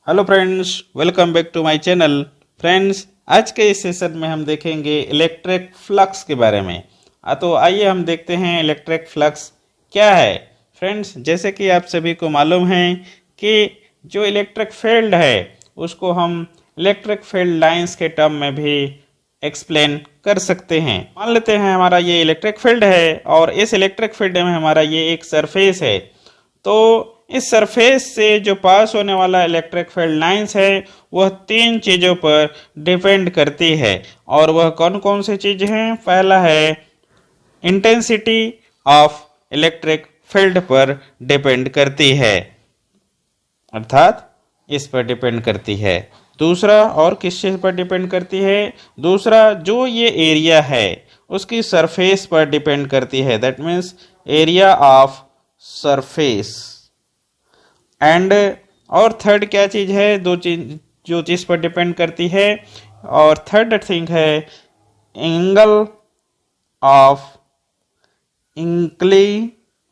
Hello friends, welcome back to my channel. Friends, आज के इस सेशन में हम देखेंगे इलेक्ट्रिक फ्लक्स के बारे में। तो आइए हम देखते हैं इलेक्ट्रिक फ्लक्स क्या है। फ्रेंड्स, जैसे कि आप सभी को मालूम है कि जो इलेक्ट्रिक फील्ड है उसको हम इलेक्ट्रिक फील्ड लाइंस के टर्म में भी एक्सप्लेन कर सकते हैं। मान लेते हैं हमारा ये इलेक्ट्रिक फील्ड है और इस इलेक्ट्रिक फील्ड में हमारा ये एक सरफेस है। तो इस सरफेस से जो पास होने वाला इलेक्ट्रिक फील्ड लाइंस है वह तीन चीज़ों पर डिपेंड करती है। और वह कौन कौन सी चीज़ हैं? पहला है इंटेंसिटी ऑफ इलेक्ट्रिक फील्ड पर डिपेंड करती है, अर्थात इस पर डिपेंड करती है। दूसरा, और किस चीज़ पर डिपेंड करती है? दूसरा, जो ये एरिया है उसकी सरफेस पर डिपेंड करती है, that means area of surface. And और थर्ड क्या चीज़ है? दो चीज जो चीज़ पर डिपेंड करती है, और थर्ड थिंग है angle of inclination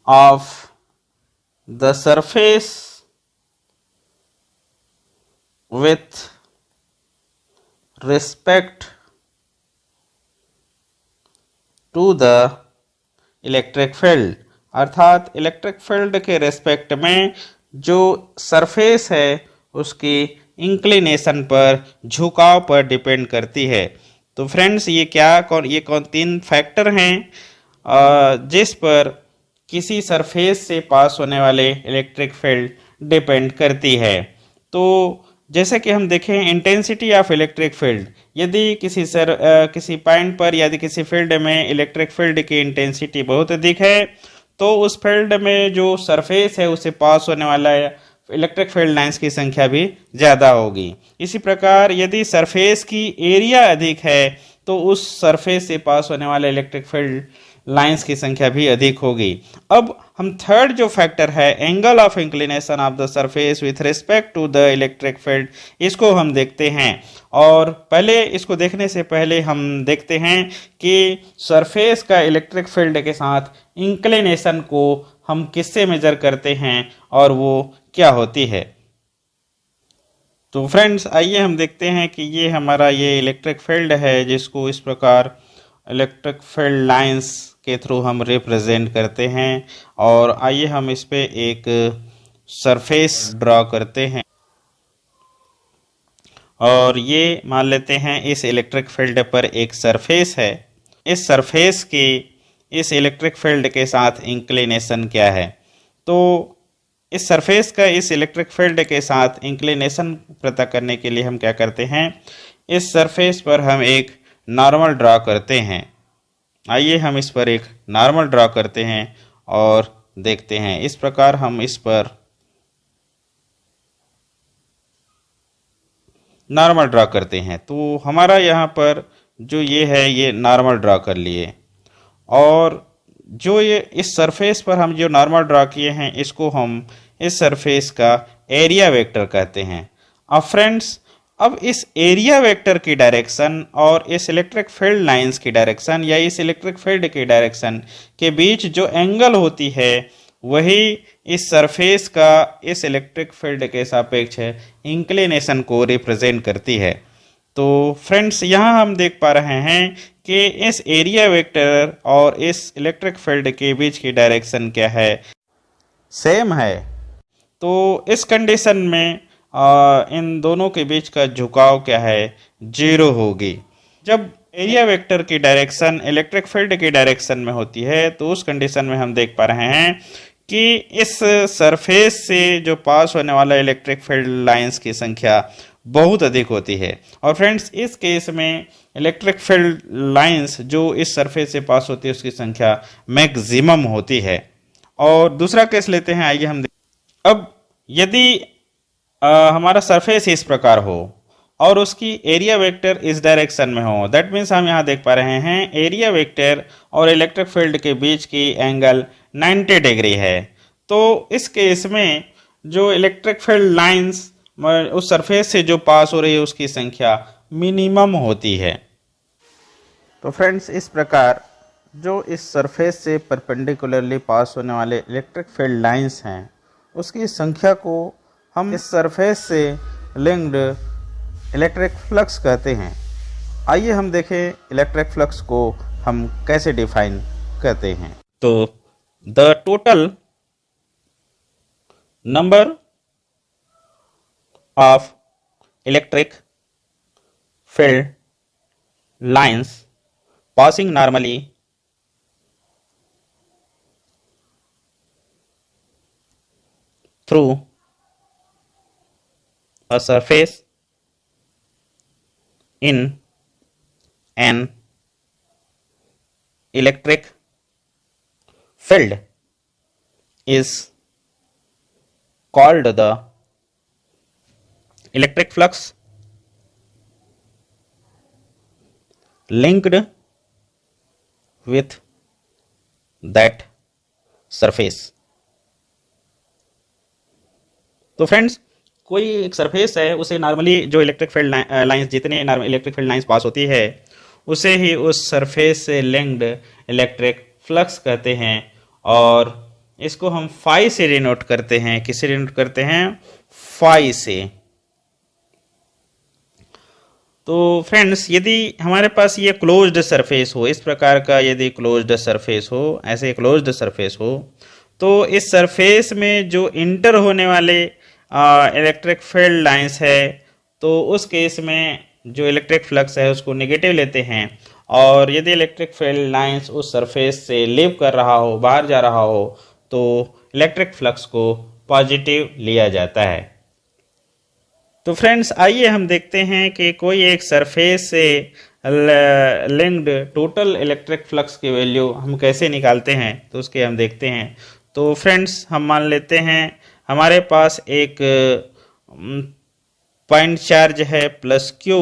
of the surface with respect to the electric field. अर्थात इलेक्ट्रिक फील्ड के रेस्पेक्ट में जो सरफेस है उसकी इंक्लिनेशन पर, झुकाव पर डिपेंड करती है। तो फ्रेंड्स, ये कौन तीन फैक्टर हैं जिस पर किसी सरफेस से पास होने वाले इलेक्ट्रिक फील्ड डिपेंड करती है। तो जैसे कि हम देखें इंटेंसिटी ऑफ इलेक्ट्रिक फील्ड, यदि किसी पॉइंट पर यदि किसी फील्ड में इलेक्ट्रिक फील्ड की इंटेंसिटी बहुत अधिक है तो उस फील्ड में जो सरफेस है उसे पास होने वाला इलेक्ट्रिक फील्ड लाइंस की संख्या भी ज़्यादा होगी। इसी प्रकार यदि सरफेस की एरिया अधिक है तो उस सरफेस से पास होने वाले इलेक्ट्रिक फील्ड लाइंस की संख्या भी अधिक होगी। अब हम थर्ड जो फैक्टर है angle of inclination of the surface with respect to the electric field, इसको हम देखते हैं। और पहले इसको देखने से पहले हम देखते हैं कि सरफेस का इलेक्ट्रिक फील्ड के साथ इंक्लिनेशन को हम किससे मेजर करते हैं और वो क्या होती है। तो फ्रेंड्स, आइए हम देखते हैं कि ये हमारा ये इलेक्ट्रिक फील्ड है जिसको इस प्रकार इलेक्ट्रिक फील्ड लाइंस के थ्रू हम रिप्रेजेंट करते हैं। और आइए हम इस पे एक सरफेस ड्रॉ करते हैं और ये मान लेते हैं इस इलेक्ट्रिक फील्ड पर एक सरफेस है। इस सरफेस की इस इलेक्ट्रिक फील्ड के साथ इंक्लिनेशन क्या है? तो इस सरफेस का इस इलेक्ट्रिक फील्ड के साथ इंक्लिनेशन पता करने के लिए हम क्या करते हैं, इस सरफेस पर हम एक नॉर्मल ड्रॉ करते हैं। आइए हम इस पर एक नॉर्मल ड्रॉ करते हैं और देखते हैं। इस प्रकार हम इस पर नॉर्मल ड्रॉ करते हैं तो हमारा यहाँ पर जो ये है ये नॉर्मल ड्रॉ कर लिए। और जो ये इस सरफेस पर हम जो नॉर्मल ड्रॉ किए हैं इसको हम इस सरफेस का एरिया वेक्टर कहते हैं। अब फ्रेंड्स, अब इस एरिया वेक्टर की डायरेक्शन और इस इलेक्ट्रिक फील्ड लाइंस की डायरेक्शन या इस इलेक्ट्रिक फील्ड की डायरेक्शन के बीच जो एंगल होती है वही इस सरफेस का इस इलेक्ट्रिक फील्ड के सापेक्ष इंक्लिनेशन को रिप्रेजेंट करती है। तो फ्रेंड्स, यहाँ हम देख पा रहे हैं कि इस एरिया वेक्टर और इस इलेक्ट्रिक फील्ड के बीच की डायरेक्शन क्या है? सेम है। तो इस कंडीशन में इन दोनों के बीच का झुकाव क्या है? 0 होगी। जब एरिया वेक्टर की डायरेक्शन इलेक्ट्रिक फील्ड की डायरेक्शन में होती है तो उस कंडीशन में हम देख पा रहे हैं कि इस सरफेस से जो पास होने वाला इलेक्ट्रिक फील्ड लाइंस की संख्या बहुत अधिक होती है। और फ्रेंड्स, इस केस में इलेक्ट्रिक फील्ड लाइंस जो इस सरफेस से पास होती है उसकी संख्या मैक्सिमम होती है। और दूसरा केस लेते हैं, आइए हम अब यदि हमारा सरफेस इस प्रकार हो और उसकी एरिया वेक्टर इस डायरेक्शन में हो, दैट मीन्स हम यहाँ देख पा रहे हैं एरिया वेक्टर और इलेक्ट्रिक फील्ड के बीच की एंगल 90 डिग्री है। तो इस केस में जो इलेक्ट्रिक फील्ड लाइंस उस सरफेस से जो पास हो रही है उसकी संख्या मिनिमम होती है। तो फ्रेंड्स, इस प्रकार जो इस सरफेस से परपेंडिकुलरली पास होने वाले इलेक्ट्रिक फील्ड लाइंस हैं उसकी संख्या को हम इस सरफेस से लिंक्ड इलेक्ट्रिक फ्लक्स कहते हैं। आइए हम देखें इलेक्ट्रिक फ्लक्स को हम कैसे डिफाइन करते हैं। तो the total number of electric field lines passing normally through a surface in an electric field is called the electric flux linked with that surface। तो फ्रेंड्स, कोई एक सरफेस है, उसे नॉर्मली जो इलेक्ट्रिक फील्ड लाइंस जितने electric field lines pass होती है उसे ही उस सरफेस से लिंक्ड इलेक्ट्रिक फ्लक्स कहते हैं, और इसको हम फाई से डिनोट करते हैं। किससे डिनोट करते हैं? फाई से। तो फ्रेंड्स, यदि हमारे पास ये क्लोज्ड सरफेस हो, इस प्रकार का यदि क्लोज्ड सरफेस हो, ऐसे क्लोज्ड सरफेस हो, तो इस सरफेस में जो इंटर होने वाले इलेक्ट्रिक फील्ड लाइंस है, तो उस केस में जो इलेक्ट्रिक फ्लक्स है उसको नेगेटिव लेते हैं, और यदि इलेक्ट्रिक फील्ड लाइंस उस सरफेस से लीव कर रहा हो, बाहर जा रहा हो, तो इलेक्ट्रिक फ्लक्स को पॉजिटिव लिया जाता है। तो फ्रेंड्स, आइए हम देखते हैं कि कोई एक सरफेस से लिंक्ड टोटल इलेक्ट्रिक फ्लक्स की वैल्यू हम कैसे निकालते हैं, तो उसके हम देखते हैं। तो फ्रेंड्स, हम मान लेते हैं हमारे पास एक पॉइंट चार्ज है प्लस क्यू,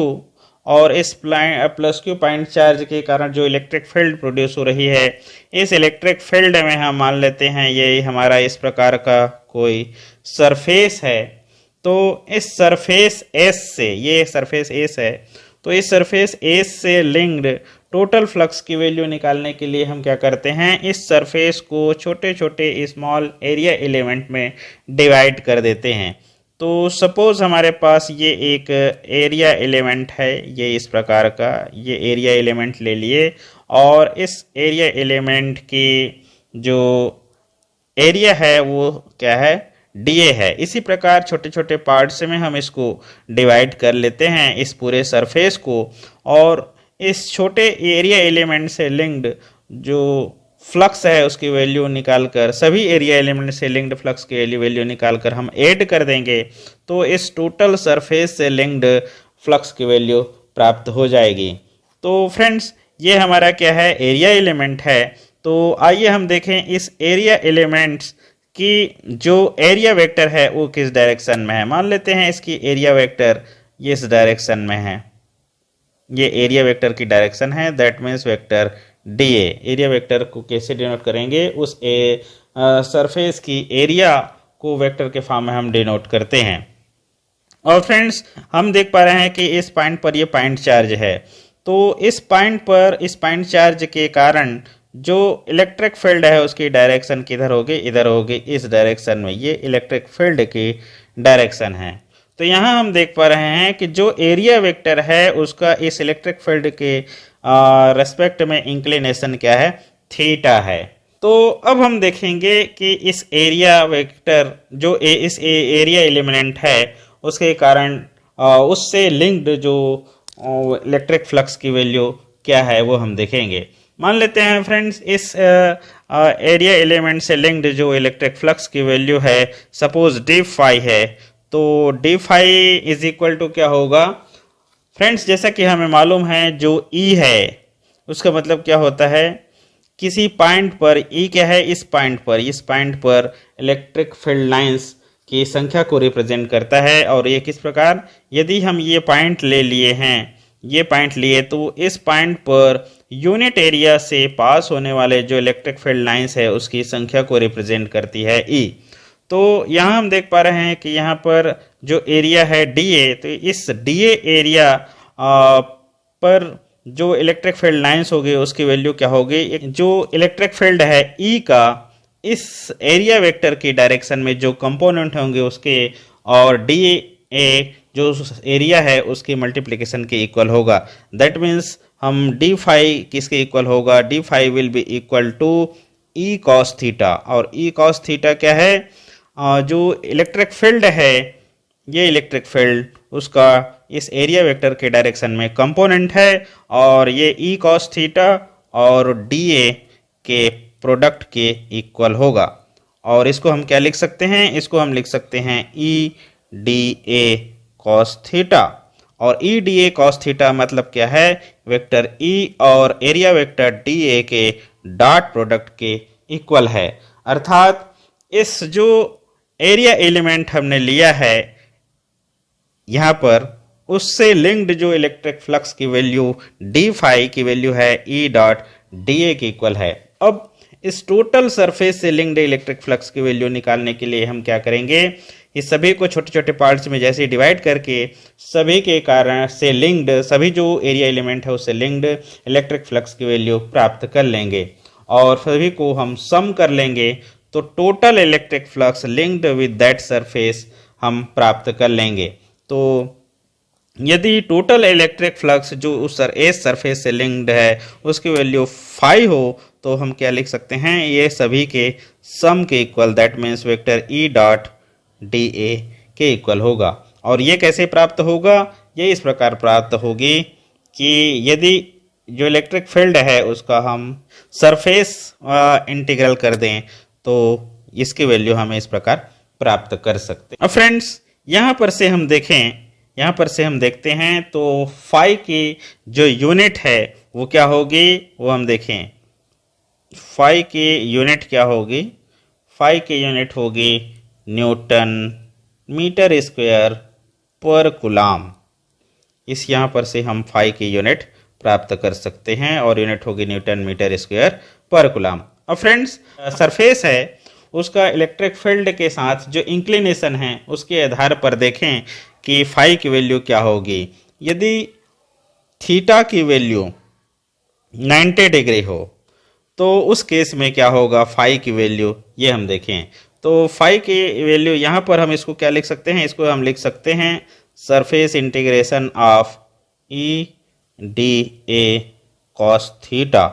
और इस प्लस क्यू पॉइंट चार्ज के कारण जो इलेक्ट्रिक फील्ड प्रोड्यूस हो रही है, इस इलेक्ट्रिक फील्ड में हम मान लेते हैं ये हमारा इस प्रकार का कोई सरफेस है। तो इस सरफेस एस से, ये सरफेस एस है, तो इस सरफेस एस से लिंक्ड टोटल फ्लक्स की वैल्यू निकालने के लिए हम क्या करते हैं, इस सरफेस को छोटे छोटे स्मॉल एरिया एलिमेंट में डिवाइड कर देते हैं। तो सपोज हमारे पास ये एक एरिया एलिमेंट है, ये इस प्रकार का ये एरिया एलिमेंट ले लिए, और इस एरिया एलिमेंट की जो एरिया है वो क्या है, डीए है। इसी प्रकार छोटे छोटे पार्ट्स में हम इसको डिवाइड कर लेते हैं इस पूरे सरफेस को, और इस छोटे एरिया एलिमेंट से लिंक्ड जो फ्लक्स है उसकी वैल्यू निकालकर, सभी एरिया एलिमेंट से लिंक्ड फ्लक्स की वैल्यू निकालकर हम ऐड कर देंगे, तो इस टोटल सरफेस से लिंक्ड फ्लक्स की वैल्यू प्राप्त हो जाएगी। तो फ्रेंड्स, ये हमारा क्या है, एरिया एलिमेंट है। तो आइए हम देखें इस एरिया एलिमेंट्स कि जो एरिया वेक्टर है वो किस डायरेक्शन में है। मान लेते हैं इसकी एरिया वेक्टर ये इस डायरेक्शन में है, ये एरिया वेक्टर की डायरेक्शन है, that means vector DA. Area vector को कैसे डिनोट करेंगे, उस सरफेस की एरिया को वेक्टर के फॉर्म में हम डिनोट करते हैं। और फ्रेंड्स, हम देख पा रहे हैं कि इस पॉइंट पर ये पॉइंट चार्ज है, तो इस पॉइंट पर इस पॉइंट चार्ज के कारण जो इलेक्ट्रिक फील्ड है उसकी डायरेक्शन किधर होगी, इधर होगी, इस डायरेक्शन में। ये इलेक्ट्रिक फील्ड की डायरेक्शन है। तो यहाँ हम देख पा रहे हैं कि जो एरिया वेक्टर है उसका इस इलेक्ट्रिक फील्ड के रेस्पेक्ट में इंक्लिनेशन क्या है, थीटा है। तो अब हम देखेंगे कि इस एरिया वेक्टर जो इस एरिया एलिमेंट है उसके कारण उससे लिंक्ड जो इलेक्ट्रिक फ्लक्स की वैल्यू क्या है वो हम देखेंगे। मान लेते हैं फ्रेंड्स, इस एरिया एलिमेंट से लिंक्ड जो इलेक्ट्रिक फ्लक्स की वैल्यू है सपोज डी फाई है, तो d phi is equal to क्या होगा फ्रेंड्स, जैसा कि हमें मालूम है जो ई है उसका मतलब क्या होता है, किसी पॉइंट पर ई क्या है, इस पॉइंट पर इलेक्ट्रिक फील्ड लाइंस की संख्या को रिप्रेजेंट करता है। और ये किस प्रकार, यदि हम ये पॉइंट ले लिए हैं, ये पॉइंट लिए, तो इस पॉइंट पर यूनिट एरिया से पास होने वाले जो इलेक्ट्रिक फील्ड लाइंस है उसकी संख्या को रिप्रेजेंट करती है ई। तो यहाँ हम देख पा रहे हैं कि यहाँ पर जो एरिया है डीए, तो इस डीए एरिया पर जो इलेक्ट्रिक फील्ड लाइंस होगी उसकी वैल्यू क्या होगी, जो इलेक्ट्रिक फील्ड है ई का इस एरिया वेक्टर की डायरेक्शन में जो कंपोनेंट होंगे उसके और डी ए जो एरिया है उसकी मल्टीप्लिकेशन के इक्वल होगा। दैट मीन्स हम डी फाई किसके इक्वल होगा, d phi will be equal to E cos theta. और ई कॉस थीटा क्या है, जो इलेक्ट्रिक फील्ड है ये इलेक्ट्रिक फील्ड उसका इस एरिया वेक्टर के डायरेक्शन में कंपोनेंट है और ये ई कॉस थीटा और डी ए के प्रोडक्ट के इक्वल होगा। और इसको हम क्या लिख सकते हैं, इसको हम लिख सकते हैं E D A cos theta. और E D A cos theta मतलब क्या है, वेक्टर ई और एरिया वेक्टर डी ए के डॉट प्रोडक्ट के इक्वल है। अर्थात इस जो एरिया एलिमेंट हमने लिया है यहाँ पर उससे लिंक्ड जो इलेक्ट्रिक फ्लक्स की वैल्यू डी फाई की वैल्यू है ई डॉट डी ए के इक्वल है। अब इस टोटल सरफेस से लिंक्ड इलेक्ट्रिक फ्लक्स की वैल्यू निकालने के लिए हम क्या करेंगे, इस सभी को छोटे छोटे पार्ट्स में जैसे डिवाइड करके सभी के कारण से लिंक्ड सभी जो एरिया एलिमेंट है उससे लिंक्ड इलेक्ट्रिक फ्लक्स की वैल्यू प्राप्त कर लेंगे और सभी को हम सम कर लेंगे तो total electric flux linked with that surface हम प्राप्त कर लेंगे। तो यदि टोटल इलेक्ट्रिक फ्लक्स जो उस एस सरफेस से लिंक्ड है उसकी वैल्यू 5 हो तो हम क्या लिख सकते हैं, ये सभी के सम के equal, that means vector E dot D A के इक्वल होगा। और ये कैसे प्राप्त होगा, ये इस प्रकार प्राप्त होगी कि यदि जो इलेक्ट्रिक फील्ड है उसका हम सरफेस इंटीग्रल कर दें तो इसकी वैल्यू हमें इस प्रकार प्राप्त कर सकते हैं। अब फ्रेंड्स यहाँ पर से हम देखते हैं तो फाई की जो यूनिट है वो क्या होगी, वो हम देखें। फाई की यूनिट क्या होगी, फाई की यूनिट होगी न्यूटन मीटर स्क्वायर पर कूलम। इस यहाँ पर से हम फाई की यूनिट प्राप्त कर सकते हैं और यूनिट होगी न्यूटन मीटर स्क्वायर पर कूलम। अब फ्रेंड्स सरफेस है उसका इलेक्ट्रिक फील्ड के साथ जो इंक्लिनेशन है उसके आधार पर देखें कि फाई की वैल्यू क्या होगी। यदि थीटा की वैल्यू 90 डिग्री हो तो उस केस में क्या होगा फाई की वैल्यू, ये हम देखें। तो फाई की वैल्यू यहाँ पर हम इसको क्या लिख सकते हैं, इसको हम लिख सकते हैं surface integration of E D A cos theta.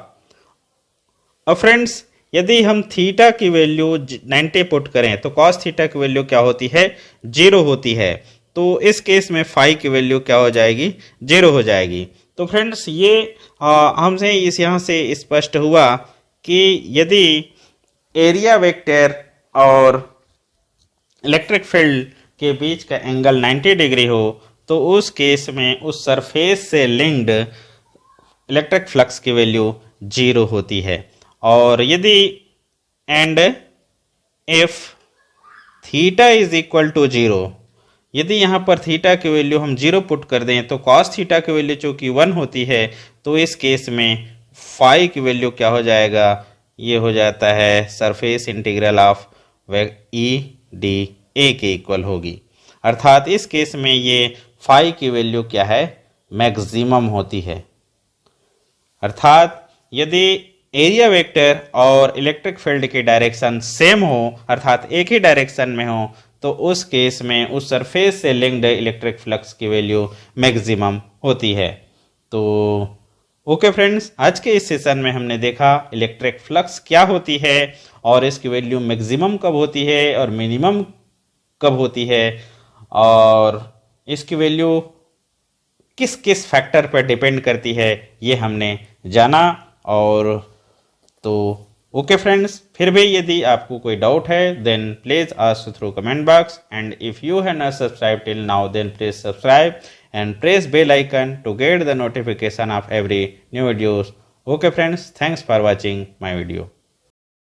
अब फ्रेंड्स यदि हम थीटा की वैल्यू 90 पुट करें तो कॉस थीटा की वैल्यू क्या होती है, 0 होती है। तो इस केस में फाई की वैल्यू क्या हो जाएगी, 0 हो जाएगी। तो फ्रेंड्स ये हमसे इस यहाँ से स्पष्ट हुआ कि यदि एरिया वेक्टर और इलेक्ट्रिक फील्ड के बीच का एंगल 90 डिग्री हो तो उस केस में उस सरफेस से लिंक्ड इलेक्ट्रिक फ्लक्स की वैल्यू 0 होती है। और यदि and if theta is equal to 0, यदि यहाँ पर थीटा की वैल्यू हम 0 पुट कर दें तो कॉस थीटा की वैल्यू चूँकि 1 होती है तो इस केस में फाई की वैल्यू क्या हो जाएगा, ये हो जाता है surface integral of E D ए के इक्वल होगी। अर्थात इस केस में ये फाई की वैल्यू क्या है, मैक्सिमम होती है। अर्थात यदि एरिया वेक्टर और इलेक्ट्रिक फील्ड की डायरेक्शन सेम हो अर्थात एक ही डायरेक्शन में हो तो उस केस में उस सरफेस से लिंक्ड इलेक्ट्रिक फ्लक्स की वैल्यू मैक्सिमम होती है। तो ओके फ्रेंड्स, आज के इस सेशन में हमने देखा इलेक्ट्रिक फ्लक्स क्या होती है और इसकी वैल्यू मैक्सिमम कब होती है और मिनिमम कब होती है और इसकी वैल्यू किस किस फैक्टर पर डिपेंड करती है, ये हमने जाना। और तो ओके फ्रेंड्स, फिर भी यदि आपको कोई डाउट है then please ask through comment box and if you have not subscribe till now then please subscribe and press bell icon to get the notification of every new videos. Okay friends, thanks for watching my video.